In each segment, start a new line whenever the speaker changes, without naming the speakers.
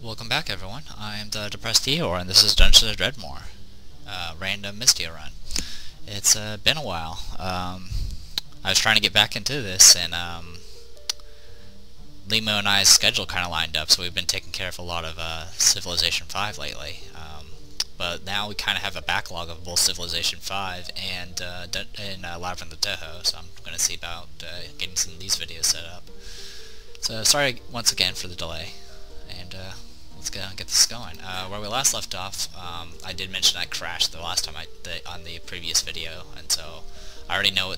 Welcome back, everyone. I am the Depressed Eeyore, and this is Dungeons of Dredmor, random Mystia run. It's been a while. I was trying to get back into this, and Limo and I's schedule kind of lined up, so we've been taking care of a lot of Civilization 5 lately. But now we kind of have a backlog of both Civilization 5 and Labyrinth of Toho, so I'm going to see about getting some of these videos set up. So sorry once again for the delay, and let's get this going. Where we last left off, I did mention I crashed the last time on the previous video, and so I already know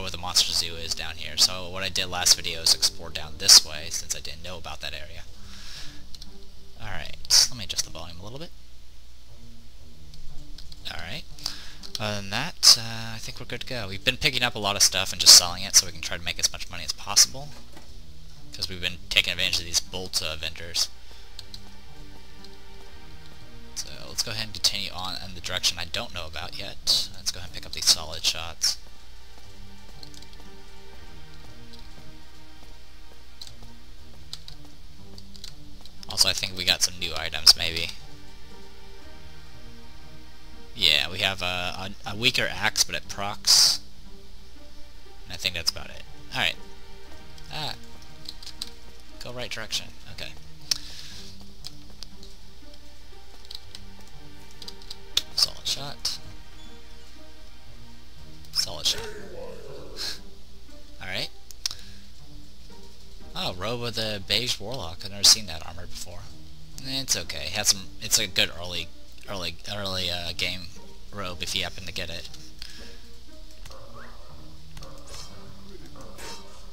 where the monster zoo is down here. So what I did last video is explore down this way, since I didn't know about that area. Alright, let me adjust the volume a little bit. Alright, other than that, I think we're good to go. We've been picking up a lot of stuff and just selling it so we can try to make as much money as possible, because we've been taking advantage of these bolt vendors. So let's go ahead and continue on in the direction I don't know about yet. Let's go ahead and pick up these solid shots. Also, I think we got some new items, maybe. Yeah, we have a weaker axe, but it procs. And I think that's about it. Alright. Go right direction. Okay. Solid shot. Solid shot. Alright. Oh, robe of the beige warlock. I've never seen that armor before. It's okay. It's a good early game robe if you happen to get it.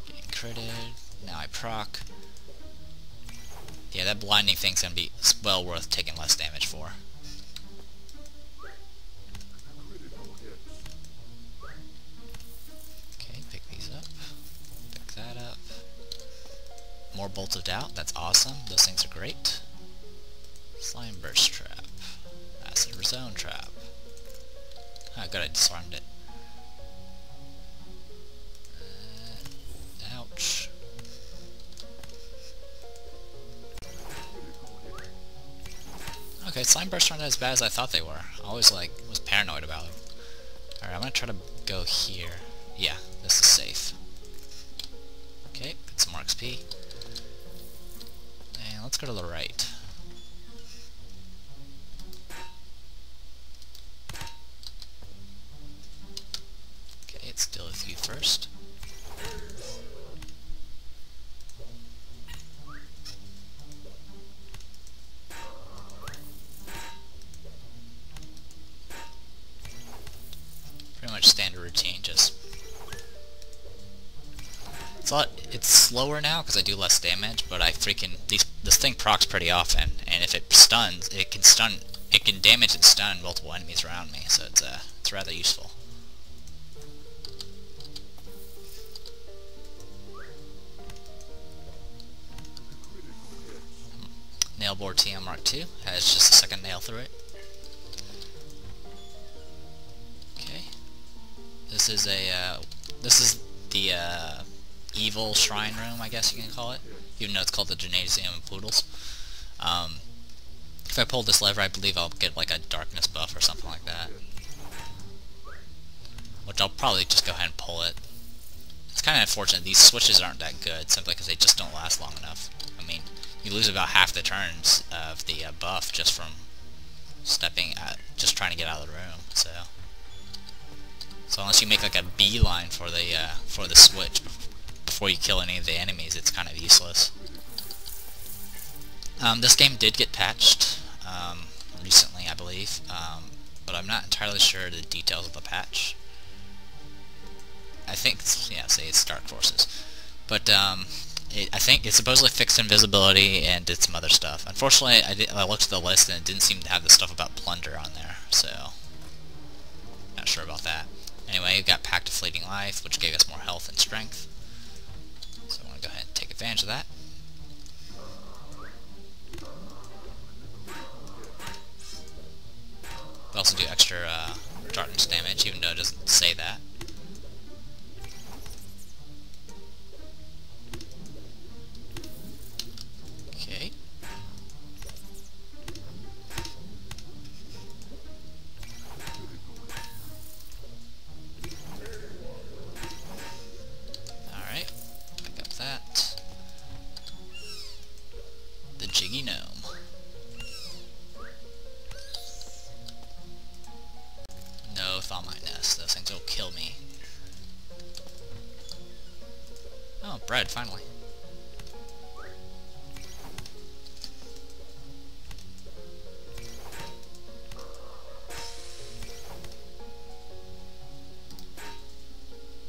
Getting critted. Now I proc. Yeah, that blinding thing's gonna be well worth taking less damage for. Okay, pick these up. Pick that up. More bolts of doubt. That's awesome. Those things are great. Slime burst trap. Acid zone trap. Ah, good, I disarmed it. Ouch. Okay, slime bursts aren't as bad as I thought they were. I always was paranoid about them. Alright, I'm gonna try to go here. Yeah, this is safe. Okay, get some more XP. And let's go to the right. Okay, let's deal with you first. Pretty much standard routine, just... It's slower now because I do less damage, but this thing procs pretty often, and if it stuns, it can damage and stun multiple enemies around me, so it's rather useful. Nail bore TM Mark II has just a second nail through it. Okay, this is the evil shrine room, I guess you can call it, even though it's called the Gymnasium of Poodles. If I pull this lever, I believe I'll get like a darkness buff or something like that, which I'll probably just go ahead and pull it. It's kind of unfortunate these switches aren't that good, simply because they just don't last long enough. I mean, you lose about half the turns of the buff just from just trying to get out of the room. So unless you make like a beeline for the switch before you kill any of the enemies, it's kind of useless. This game did get patched recently, I believe, but I'm not entirely sure the details of the patch. I think, yeah, say it's Dark Forces, but I think it supposedly fixed invisibility and did some other stuff. Unfortunately, I looked at the list and it didn't seem to have the stuff about plunder on there, so not sure about that. Anyway, we got Pact of Fleeting Life, which gave us more health and strength, so I want to go ahead and take advantage of that. We also do extra darkness damage, even though it doesn't say that. Okay. Jiggy Gnome. No Thaumic Nest. Those things will kill me. Oh, bread, finally.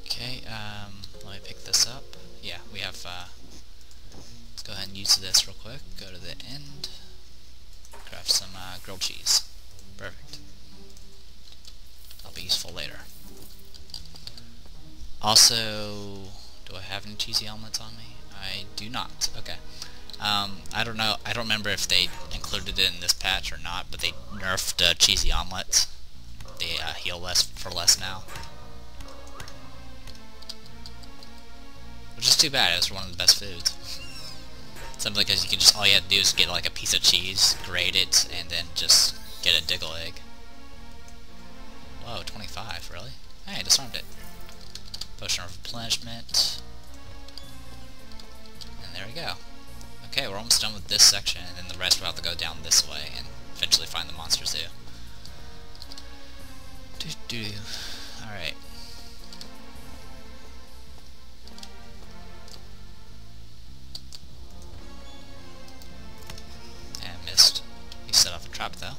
Okay, let me pick this up. Yeah, we have, let's go ahead and use this real quick. Go to the end. Craft some, grilled cheese. Perfect. That'll be useful later. Also, do I have any cheesy omelets on me? I do not. Okay. I don't know. I don't remember if they included it in this patch or not, but they nerfed cheesy omelets. They heal less for less now, which is too bad. It's one of the best foods. Simply because you can just all you have to do is get like a piece of cheese, grate it, and then just get a diggle egg. Whoa, 25, really? Hey, I disarmed it. Potion of replenishment. And there we go. Okay, we're almost done with this section, and then the rest we'll have to go down this way and eventually find the monster zoo. Alright. And missed. He set off a trap though.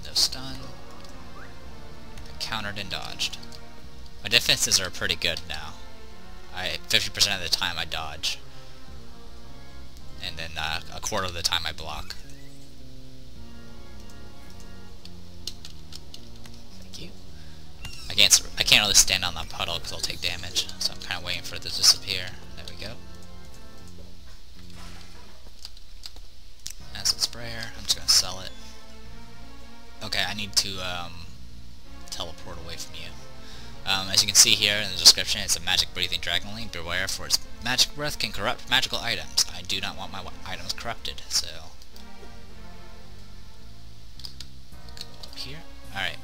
No stun. Countered and dodged. My defenses are pretty good now. 50% of the time I dodge. And then a quarter of the time I block. Thank you. I can't really stand on that puddle because I'll take damage, so I'm kind of waiting for it to disappear. There we go. Acid sprayer. I'm just gonna sell it. Okay, I need to teleport away from you. As you can see here in the description, it's a magic breathing dragonling. Beware, for its magic breath can corrupt magical items. I do not want my items corrupted, so go up here. Alright.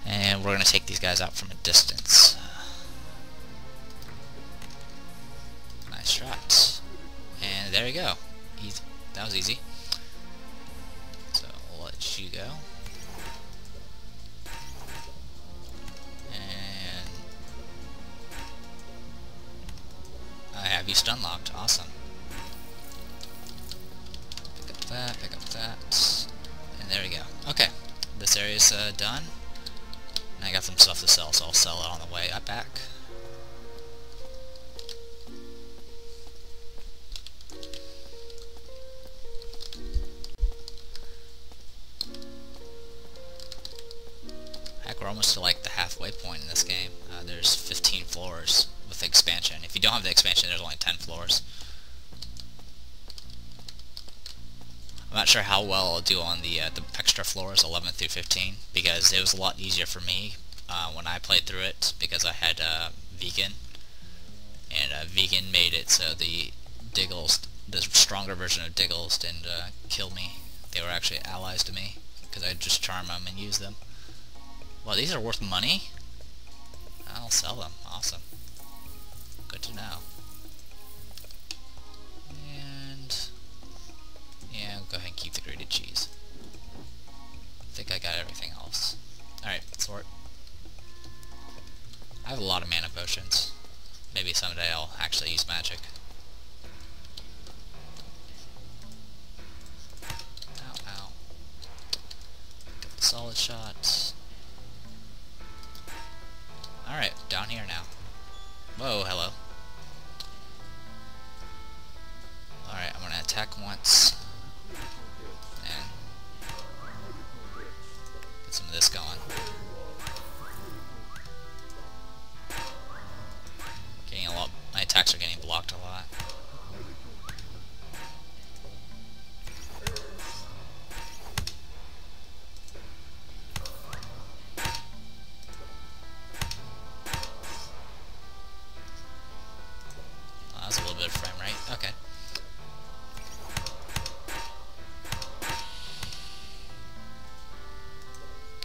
And we're gonna take these guys out from a distance. Nice shot. And there you go. That was easy. So we'll let you go. I have you stun locked. Awesome. Pick up that, and there we go. Okay, this area's done. And I got some stuff to sell, so I'll sell it on the way back. Heck, we're almost to like the halfway point in this game. There's 15 floors with the expansion. If you don't have the expansion, there's only 10 floors. I'm not sure how well I'll do on the extra floors, 11 through 15, because it was a lot easier for me when I played through it, because I had vegan, and vegan made it so the Diggles, the stronger version of Diggles, didn't kill me. They were actually allies to me, because I'd just charm them and use them. Well, these are worth money? I'll sell them. Awesome. Good to know. And yeah, I'll go ahead and keep the grated cheese. I think I got everything else. Alright, sort. I have a lot of mana potions. Maybe someday I'll actually use magic. Ow, ow. Got the solid shots. Alright, down here now. Whoa, hello. Alright, I'm gonna attack once. And get some of this going. Getting a lot. My attacks are getting blocked a lot. That's a little bit of frame rate. Okay.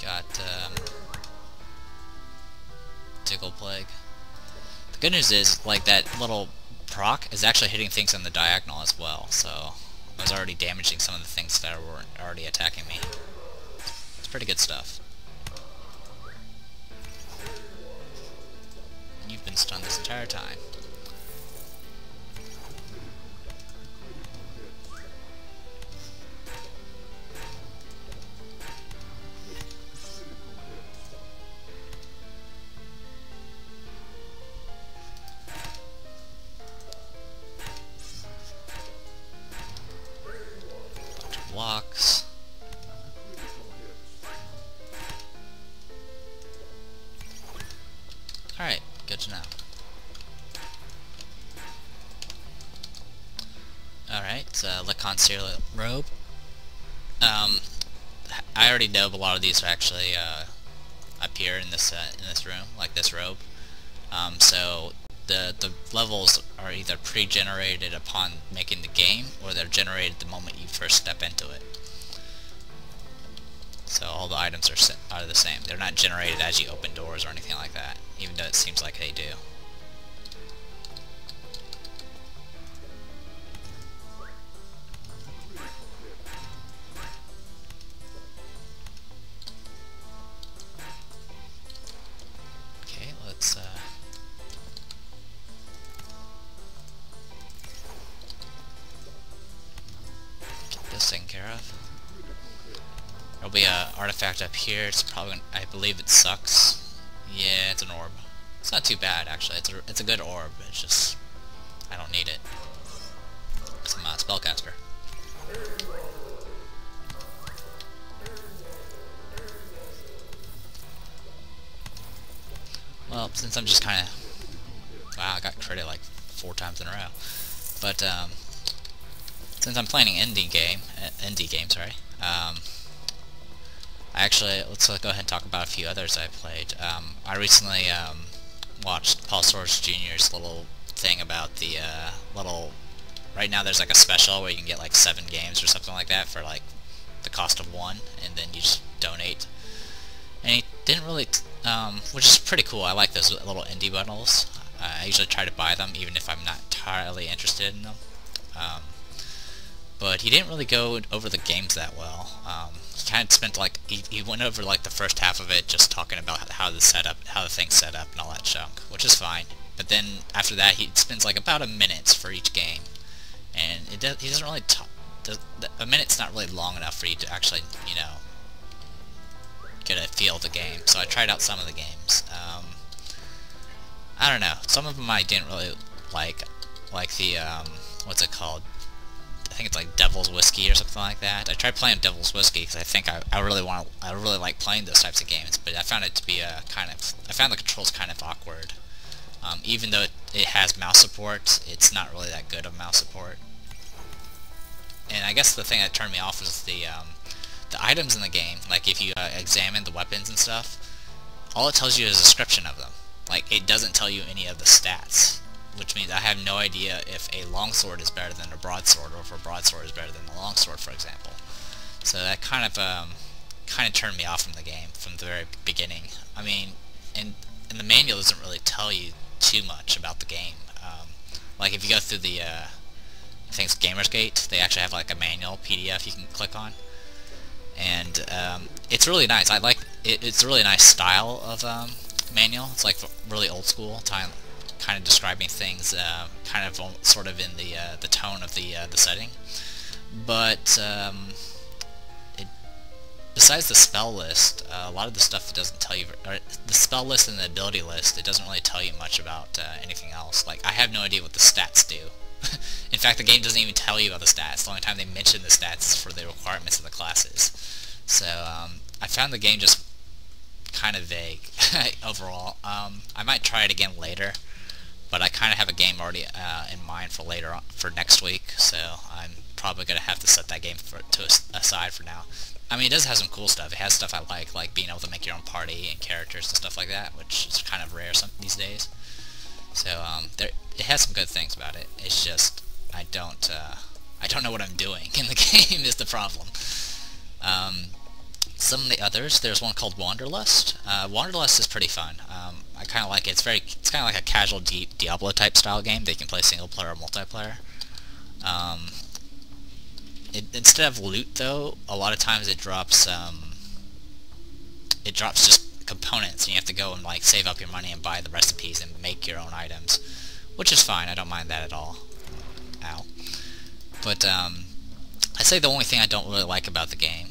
Got Tickle Plague. The good news is, like, that little proc is actually hitting things on the diagonal as well, so I was already damaging some of the things that were already attacking me. It's pretty good stuff. You've been stunned this entire time. Blocks. Alright, good to know. Alright, Licon Serial Robe. I already know a lot of these are actually up here in this room, like this robe. So the levels are either pre-generated upon making the game, or they're generated the moment you first step into it. So all the items are the same. They're not generated as you open doors or anything like that, even though it seems like they do. Okay, let's get this taken care of. There'll be an artifact up here. It's probably, I believe it sucks. Yeah, it's an orb. It's not too bad actually. It's a good orb. It's just I don't need it. Some spellcaster. Well, since I'm just kind of wow, I got credit like 4 times in a row. But since I'm playing an indie game, sorry. Let's go ahead and talk about a few others I played. I recently watched Paul Soares Jr.'s little thing about the right now there's like a special where you can get like 7 games or something like that for like the cost of 1, and then you just donate. And he didn't really, which is pretty cool. I like those little indie bundles. I usually try to buy them even if I'm not entirely interested in them. But he didn't really go over the games that well. He kind of spent like he went over like the first half of it just talking about how the thing's set up and all that junk, which is fine. But then after that, he spends like about a minute for each game, and he doesn't really talk. A minute's not really long enough for you to actually, you know, get a feel of the game. So I tried out some of the games. I don't know. Some of them I didn't really like the what's it called? I think it's like Devil's Whiskey or something like that. I tried playing Devil's Whiskey because I think I really like playing those types of games, but I found it to be I found the controls kind of awkward. Even though it has mouse support, it's not really that good of mouse support. And I guess the thing that turned me off was the items in the game. Like if you examine the weapons and stuff, all it tells you is a description of them. Like it doesn't tell you any of the stats, which means I have no idea if a longsword is better than a broadsword, or if a broadsword is better than a longsword, for example. So that kind of turned me off from the game from the very beginning. I mean, and the manual doesn't really tell you too much about the game. Like if you go through the I think it's Gamersgate, they actually have like a manual PDF you can click on, and it's really nice. I like it. It's a really nice style of manual. It's like really old school time, kind of describing things, kind of sort of in the tone of the setting. But besides the spell list, a lot of the stuff it doesn't tell you, or the spell list and the ability list, it doesn't really tell you much about anything else. Like I have no idea what the stats do. In fact, the game doesn't even tell you about the stats. The only time they mention the stats is for the requirements of the classes. So I found the game just kind of vague overall. I might try it again later, but I kind of have a game already in mind for later on, for next week. So I'm probably gonna have to set that game aside for now. I mean, it does have some cool stuff. It has stuff I like being able to make your own party and characters and stuff like that, which is kind of rare these days. So it has some good things about it. It's just I don't know what I'm doing in the game is the problem. Some of the others, there's one called Wanderlust. Wanderlust is pretty fun. I kind of like it. It's kind of like a casual Diablo type style game. They can play single player or multiplayer. Instead of loot, though, a lot of times it drops just components, and you have to go and like save up your money and buy the recipes and make your own items, which is fine. I don't mind that at all. Ow. But I'd say the only thing I don't really like about the game,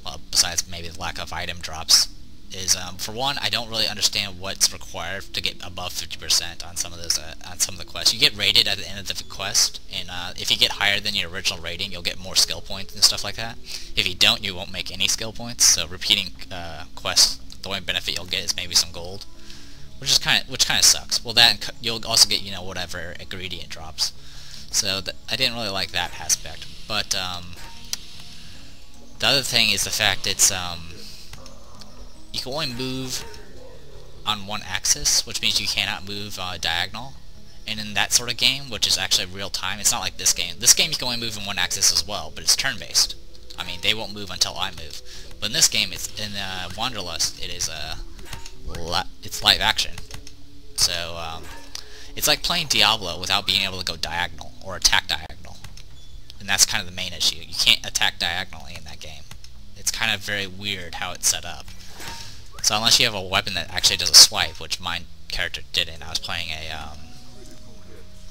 well, besides maybe the lack of item drops, is for one, I don't really understand what's required to get above 50% on some of those on some of the quests. You get rated at the end of the quest, and if you get higher than your original rating, you'll get more skill points and stuff like that. If you don't, you won't make any skill points. So repeating quests, the only benefit you'll get is maybe some gold, which kind of sucks. Well, that you'll also get whatever ingredient drops. So I didn't really like that aspect. But the other thing is the fact it's you can only move on one axis, which means you cannot move diagonal. And in that sort of game, which is actually real time, it's not like this game. This game you can only move in one axis as well, but it's turn-based. I mean, they won't move until I move. But in this game, it's in Wanderlust, it is it's live action. So it's like playing Diablo without being able to go diagonal or attack diagonal. And that's kind of the main issue. You can't attack diagonally in that game. It's kind of very weird how it's set up. So unless you have a weapon that actually does a swipe, which my character didn't, I was playing a,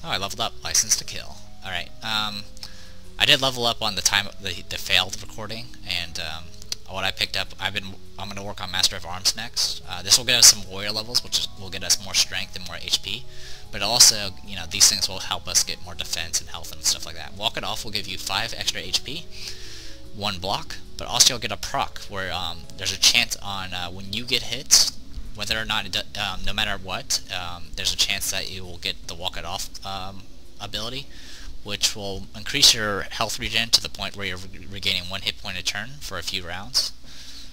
oh, I leveled up, License to Kill. Alright, I did level up on the failed recording, and what I picked up, I'm going to work on Master of Arms next. This will get us some warrior levels, which will get us more strength and more HP, but also, these things will help us get more defense and health and stuff like that. Walk It Off will give you 5 extra HP, 1 block, but also you'll get a proc where there's a chance on when you get hit, whether or not no matter what, there's a chance that you will get the Walk It Off ability, which will increase your health regen to the point where you're regaining 1 hit point a turn for a few rounds.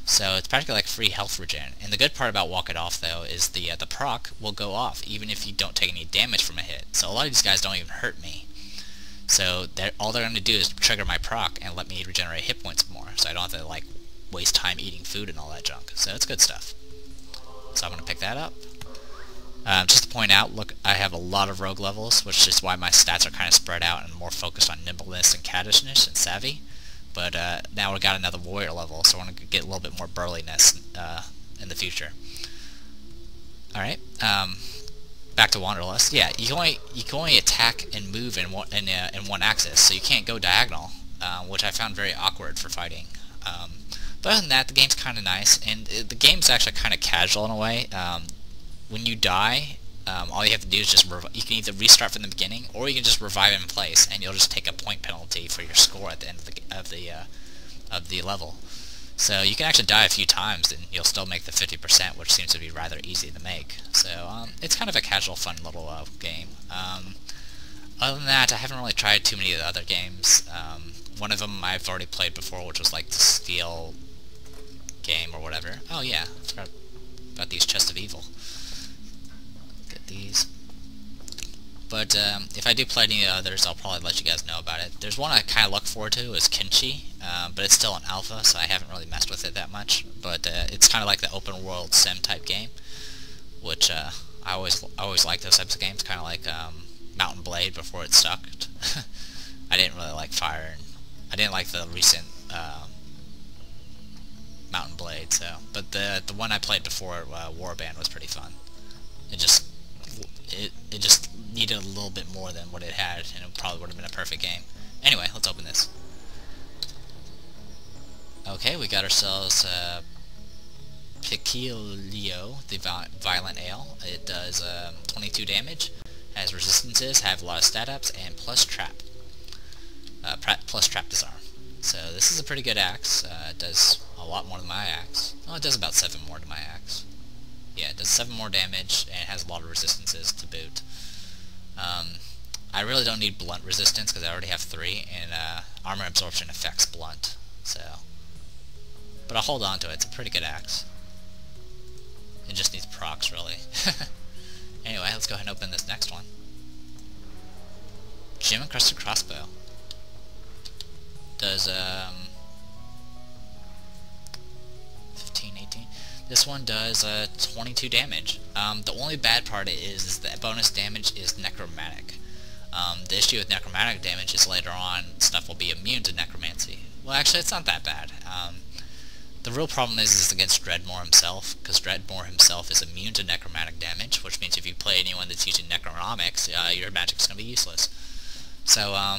So it's practically like free health regen. And the good part about Walk It Off, though, is the proc will go off even if you don't take any damage from a hit. So a lot of these guys don't even hurt me. So all they're going to do is trigger my proc and let me regenerate hit points more, so I don't have to like waste time eating food and all that junk. So it's good stuff. So I'm going to pick that up. Just to point out, look, I have a lot of rogue levels, which is why my stats are kind of spread out and more focused on nimbleness and cattishness and savvy. But now we've got another warrior level, so I want to get a little bit more burliness in the future. Alright, back to Wanderlust. Yeah, you can only attack and move in one axis, so you can't go diagonal, which I found very awkward for fighting. But other than that, the game's kind of nice, and the game's actually kind of casual in a way. When you die, all you have to do is you can either restart from the beginning, or you can just revive in place, and you'll just take a point penalty for your score at the end of the level. So you can actually die a few times, and you'll still make the 50%, which seems to be rather easy to make. So it's kind of a casual, fun little game. Other than that, I haven't really tried too many of the other games. One of them I've already played before, which was like the Steel game or whatever. Oh yeah, I forgot about these Chests of Evil. Get these. But if I do play any others, I'll probably let you guys know about it. There's one I kind of look forward to, is Kenshi, but it's still an alpha, so I haven't really messed with it that much. But it's kind of like the open world sim type game, which I always like those types of games, kind of like Mountain Blade before it sucked. I didn't really like Fire, and I didn't like the recent Mountain Blade. So, but the one I played before, Warband, was pretty fun. It just needed a little bit more than what it had, and it probably would have been a perfect game. Anyway, let's open this. Okay, we got ourselves Piquilio, the Violent Ale. It does 22 damage, has resistances, have a lot of stat ups, and plus trap. Plus trap disarm. So this is a pretty good axe. It does a lot more than my axe. Oh, it does about 7 more than my axe. Yeah, it does 7 more damage, and it has a lot of resistances to boot. I really don't need blunt resistance, because I already have 3, and armor absorption affects blunt, so... But I'll hold on to it. It's a pretty good axe. It just needs procs, really. Anyway, let's go ahead and open this next one. Gem Encrusted Crossbow. Does, 15, 18... This one does 22 damage. The only bad part is that bonus damage is necromantic. The issue with necromantic damage is later on stuff will be immune to necromancy. Well, actually, it's not that bad. The real problem is against Dredmor himself, because Dredmor himself is immune to necromantic damage, which means if you play anyone that's using necronomics, your magic's going to be useless. So,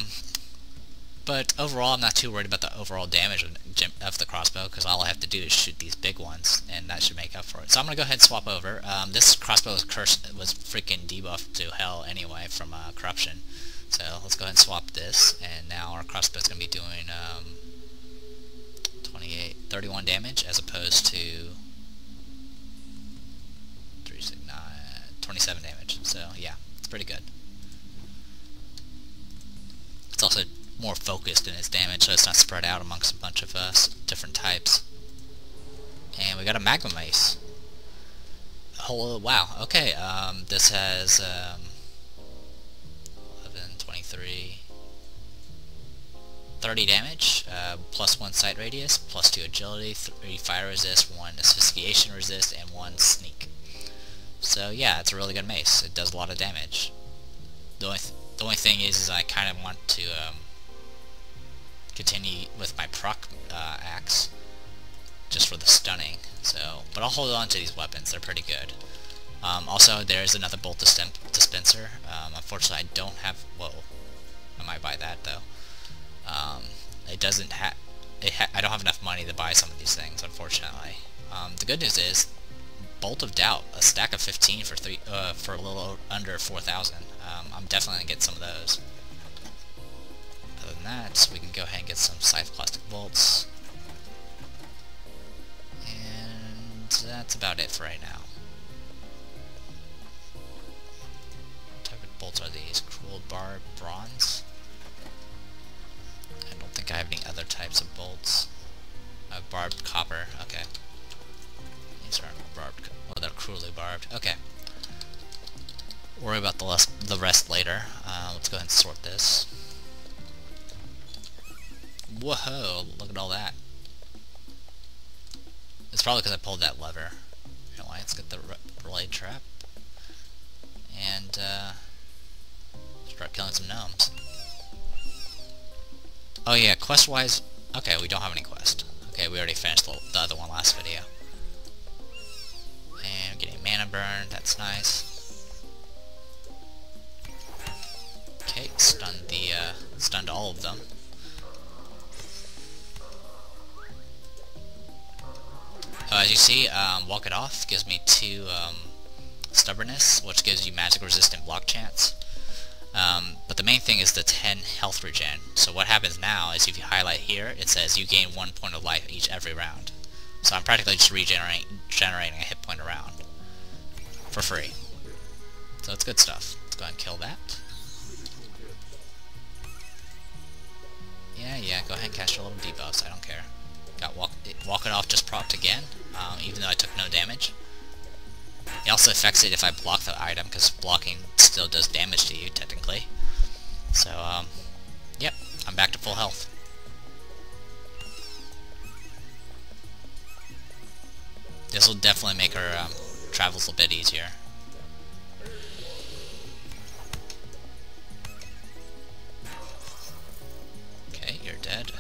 but overall, I'm not too worried about the overall damage of the crossbow, because all I have to do is shoot these big ones, and that should make up for it. So I'm going to go ahead and swap over. This crossbow was freaking debuffed to hell anyway from corruption. So let's go ahead and swap this, and now our crossbow is going to be doing 31 damage as opposed to 27 damage. So yeah, it's pretty good. It's also more focused in its damage, so it's not spread out amongst a bunch of different types. And we got a magma mace. Oh wow, okay, this has 11, 23, 30 damage, plus 1 sight radius, plus 2 agility, 3 fire resist, 1 asphyxiation resist, and 1 sneak. So yeah, it's a really good mace. It does a lot of damage. The only thing is I kind of want to continue with my proc axe, just for the stunning. So, but I'll hold on to these weapons. They're pretty good. Also, there's another bolt dispenser. Unfortunately, I don't have. Whoa, I might buy that though. It doesn't have. I don't have enough money to buy some of these things, unfortunately. The good news is, Bolt of Doubt, a stack of 15 for a little under 4,000. I'm definitely gonna get some of those. Other than that, we can go ahead and get some scythe plastic bolts, and that's about it for right now. What type of bolts are these? Cruel barb bronze. I don't think I have any other types of bolts. Barbed copper, okay. These aren't barbed, well, they're cruelly barbed, okay. Worry about the rest later. Let's go ahead and sort this. Whoa, look at all that. It's probably because I pulled that lever. Anyway, let's get the blade trap. And, start killing some gnomes. Oh yeah, quest-wise, okay, we don't have any quest. Okay, we already finished the other one last video. And getting mana burn, that's nice. Okay, stunned all of them. As you see, Walk It Off gives me 2 stubbornness, which gives you magic resistant block chance. But the main thing is the 10 health regen. So what happens now is if you highlight here, it says you gain 1 point of life every round. So I'm practically just generating a hit point a round for free. So it's good stuff. Let's go ahead and kill that. Yeah, go ahead and cast your little debuffs, I don't care. Got Walk It Off just procced again, even though I took no damage. It also affects it if I block the item, because blocking still does damage to you, technically. So, yep, I'm back to full health. This will definitely make our travels a bit easier. Okay, you're dead.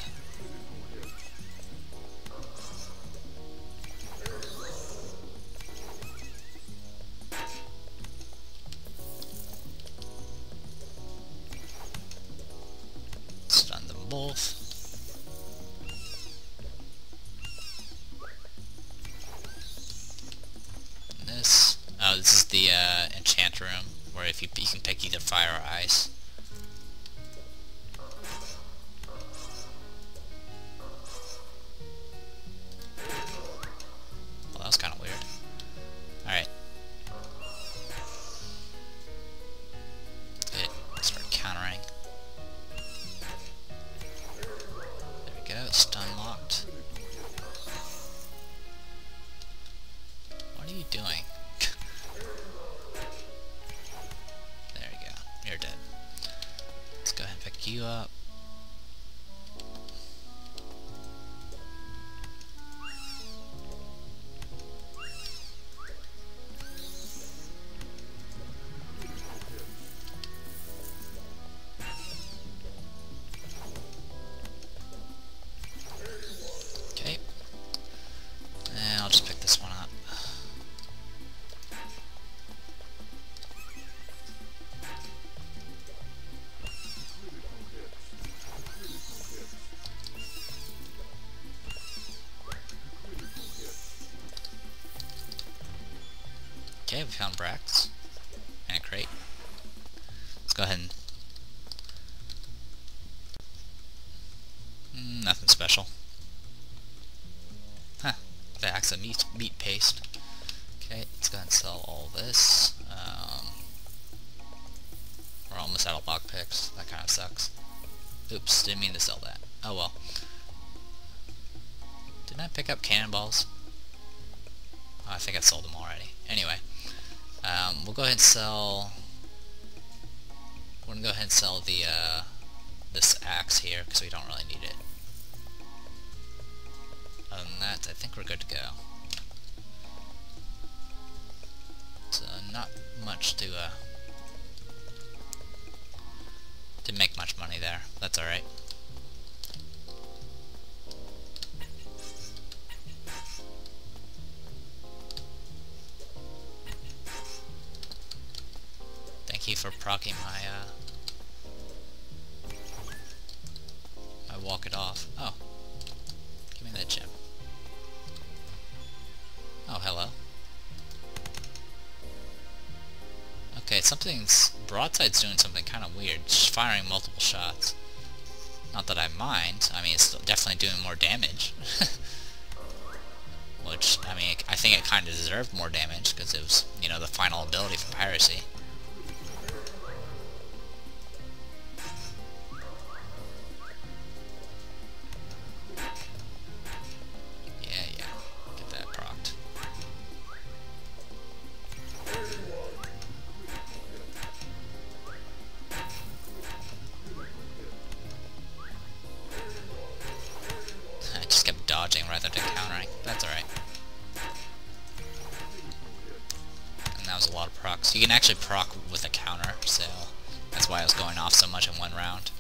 Stun them both. And this. Oh, this is the enchant room, where if you can pick either fire or ice. Well, that was kind of weird. Alright. Good. Start countering. There we go, stun locked. What are you doing? There you go. You're dead. Let's go ahead and pick you up. Okay, we found Brax. And a crate. Let's go ahead and... nothing special. Huh. Vax, a meat paste. Okay, let's go ahead and sell all this. We're almost out of lockpicks. That kind of sucks. Oops, didn't mean to sell that. Oh well. Didn't I pick up cannonballs? Oh, I think I sold them already. Anyway, we'll go ahead and sell... We're gonna go ahead and sell the this axe here because we don't really need it. Other than that, I think we're good to go. So not much to didn't make much money there. That's all right. Thank you for proccing my walk it off. Oh, give me that gem. Oh, hello. Okay, broadside's doing something kind of weird. Just firing multiple shots. Not that I mind. I mean, it's still definitely doing more damage. Which, I mean, I think it kind of deserved more damage because it was, you know, the final ability for piracy. Yeah. Get that procced. I just kept dodging rather than countering. That's alright. And that was a lot of procs. You can actually proc with a counter, so that's why I was going off so much in one round.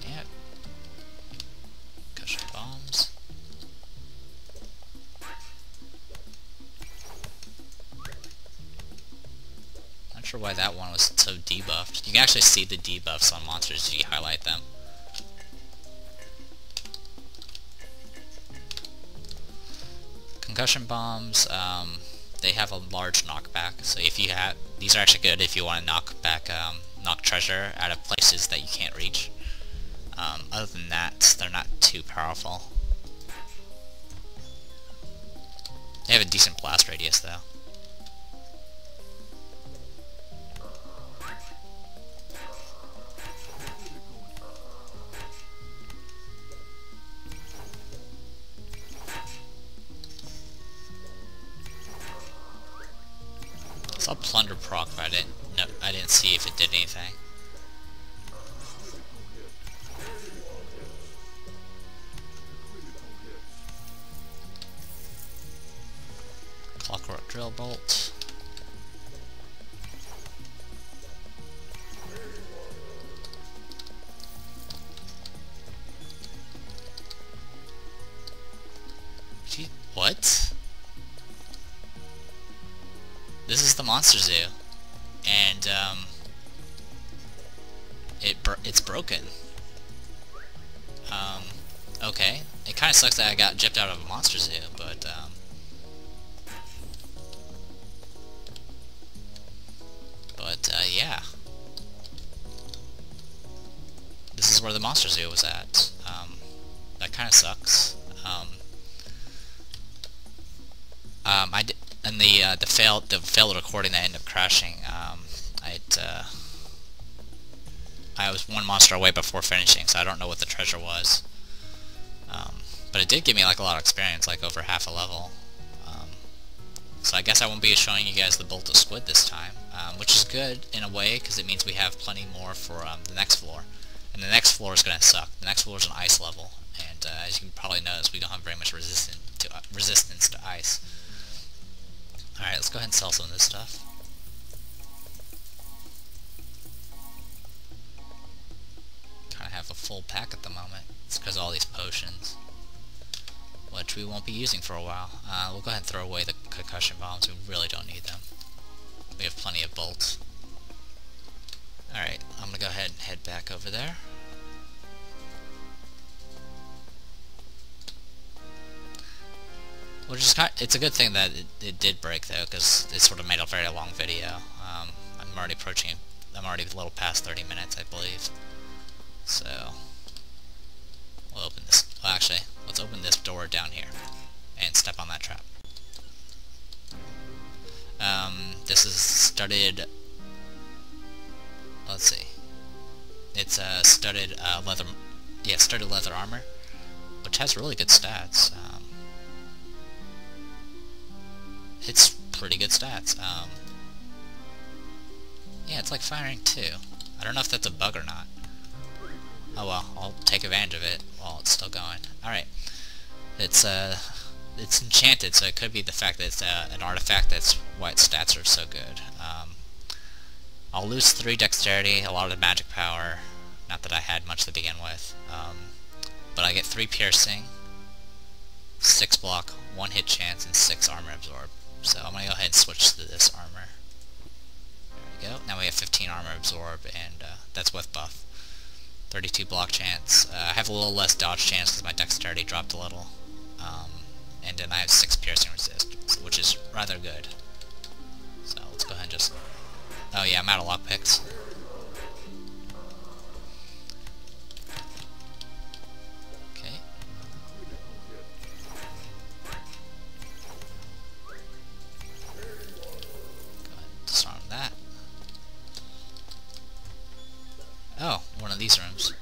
Yep. Cushion bombs. Not sure why that one was so debuffed. You can actually see the debuffs on monsters if you highlight them. Concussion bombs, they have a large knockback, so if you have, these are actually good if you want to knock treasure out of places that you can't reach. Other than that, they're not too powerful. They have a decent blast radius though. I saw plunder proc, but I didn't see if it did anything. Clockwork drill bolt. Gee, what? This is the Monster Zoo, and it's broken. Okay, it kind of sucks that I got gypped out of a Monster Zoo, but yeah, this is where the Monster Zoo was at. That kind of sucks. I did. And the failed recording that ended up crashing. I was one monster away before finishing, so I don't know what the treasure was. But it did give me like a lot of experience, like over half a level. So I guess I won't be showing you guys the bolt of squid this time, which is good in a way because it means we have plenty more for the next floor. And the next floor is gonna suck. The next floor is an ice level, and as you can probably notice, we don't have very much resistance to ice. Alright, let's go ahead and sell some of this stuff. Kind of have a full pack at the moment. It's because of all these potions, which we won't be using for a while. We'll go ahead and throw away the concussion bombs. We really don't need them. We have plenty of bolts. Alright, I'm going to go ahead and head back over there. Which is it's a good thing that it did break though, because it sort of made a very long video. I'm already approaching. I'm already a little past 30 minutes, I believe. So we'll open this. Well, actually, let's open this door down here and step on that trap. This is studded. Let's see. It's a studded leather. Yeah, studded leather armor, which has really good stats. It's pretty good stats. Yeah, it's like firing 2. I don't know if that's a bug or not. Oh well, I'll take advantage of it while it's still going. Alright. It's enchanted, so it could be the fact that it's an artifact that's why its stats are so good. I'll lose 3 dexterity, a lot of the magic power. Not that I had much to begin with. But I get 3 piercing, 6 block, 1 hit chance, and 6 armor absorb. So I'm going to go ahead and switch to this armor. There we go. Now we have 15 armor absorb, and that's with buff. 32 block chance. I have a little less dodge chance because my dexterity dropped a little. And then I have 6 piercing resist, which is rather good. So let's go ahead and just... Oh yeah, I'm out of lockpicks. Okay. Go ahead and disarm that. Oh, one of these rooms.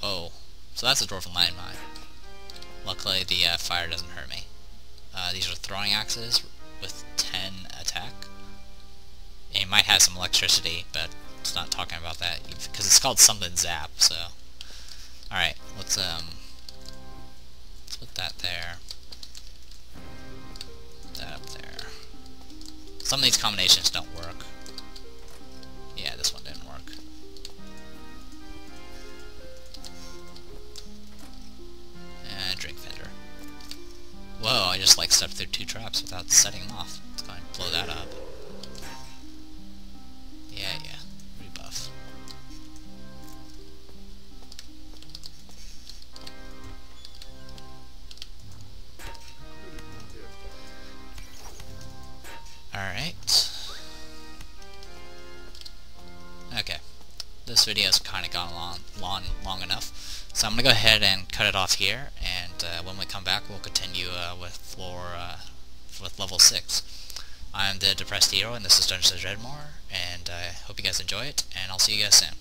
Oh, so that's a dwarven landmine. Luckily, the fire doesn't hurt me. These are throwing axes with 10 attack. And you might have some electricity, but it's not talking about that because it's called something zap. So, all right, let's put that there. That up there. Some of these combinations don't work. Yeah, this one didn't work. Drink vendor. Whoa, I just like stepped through 2 traps without setting them off. Let's go ahead and blow that up. Yeah, rebuff. Alright. Okay. This video's kinda gone long enough. So I'm going to go ahead and cut it off here, and when we come back we'll continue with level 6. I'm the Depressed Hero, and this is Dungeons & Dredmor, and I hope you guys enjoy it, and I'll see you guys soon.